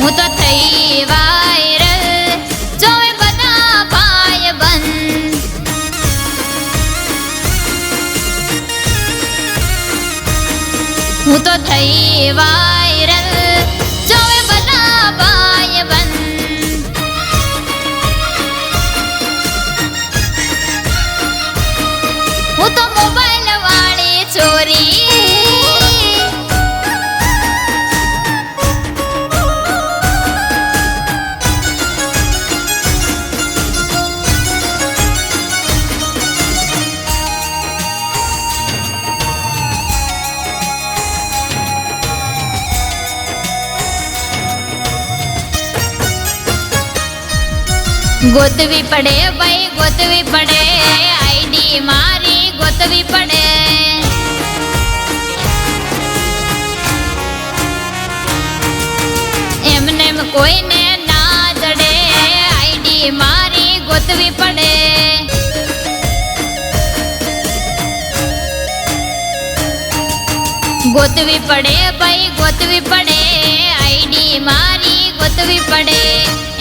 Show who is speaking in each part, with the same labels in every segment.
Speaker 1: હું તો થઈ વાયરલ જોવે બધા ભાઈબંધ હું તો થઈ વાયરલ જોવે બધા ભાઈબંધ હું તો મોબાઈલ વાળી ચોરી ગોતવી પડે ભાઈ ગોતવી પડે આઈડી મારી ગોતવી પડે એમને કોઈને ના જડે આઈડી મારી ગોતવી પડે ગોતવી પડે ભાઈ ગોતવી પડે આઈડી મારી ગોતવી પડે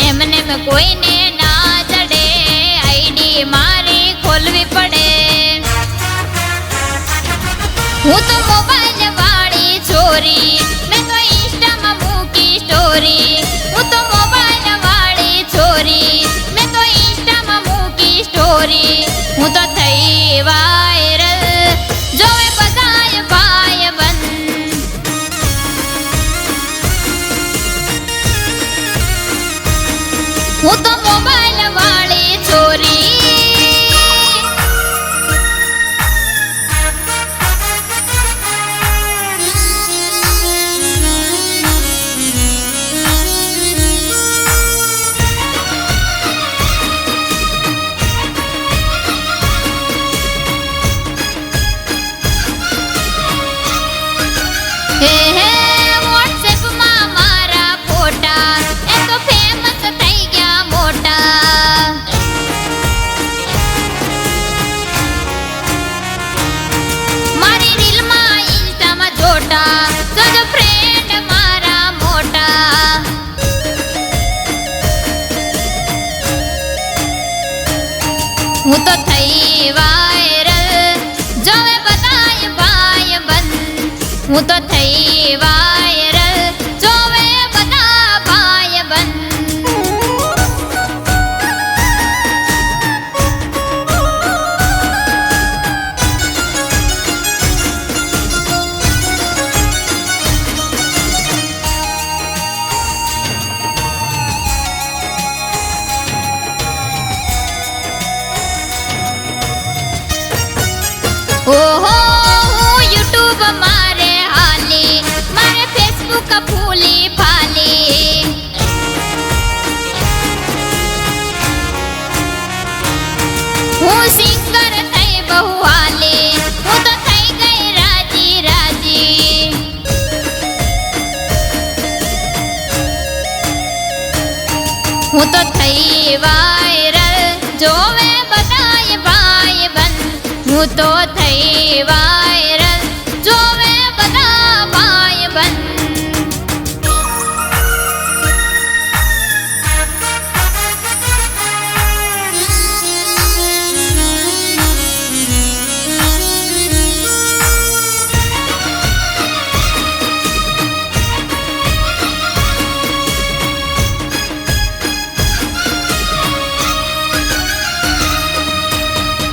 Speaker 1: એમને કોઈને ના જડે આઈડી મારી ખોલવી પડે હું તો મોબાઈલ વાળી ચોરી મેં તો ઇન્સ્ટામાં મૂકી સ્ટોરી હું તો મોબાઈલ વાળી ચોરી મેં તો ઇન્સ્ટામાં મૂકી સ્ટોરી હું તો થઈ વાયરલ જોવે બધાય ભાઈબંધ હું તો મોબાઈલ વાળી ચોરી હે હે WhatsApp માં મારા ફોટા એ તો ફેમસ થઈ ગયા મોટા મારી રીલ માં ઇન્સ્ટામાં જોટા જોજો ફ્રેન્ડ મારા મોટા હું તો થઈ વાયરલ જોવે બધાય ભાઈબંધ હું તો થઈ વાયરલ જોવે બધા ભાઈબંધ ઓહો યુટ્યુબ મારે હાલી મારે ફેસબુક ફૂલી ફાલી હું સિંગર થઈ બહુ હાલી હું તો થઈ ગઈ રાજી રાજી હું તો થઈ વાયરલ જોવે બધાય ભાઈબંધ હું તો થઈ વાયરલ જોવે બધા ભાઈબંધ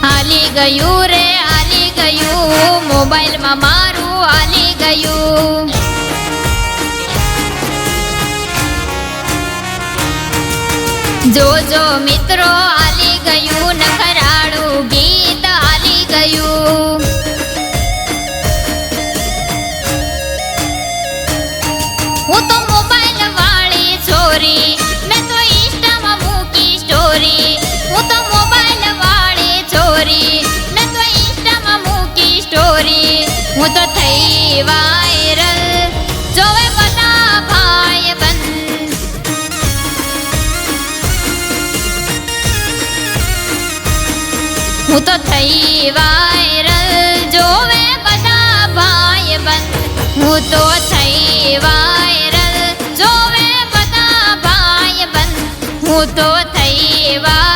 Speaker 1: હાલી ગયું રે હાલી ગયું મોબાઈલમાં મારું હાલી ગયું જોજો મિત્રો હાલી ગયું નખરાળું ગીત હાલી ગયું હું તો મોબાઈલ વાળી ચોરી મેં તો ઇન્સ્ટામાં મૂકી સ્ટોરી હું તો મોબાઈલ વાળી ચોરી મેં તો ઇન્સ્ટામાં મૂકી સ્ટોરી હું તો થઈ વાયરલ જોવે બધા ભાઈબંધ હું તો થઈ વાયરલ જોવે બધા ભાઈબંધ હું તો થઈ વાયરલ જોવે બધા હું તો થઈ વા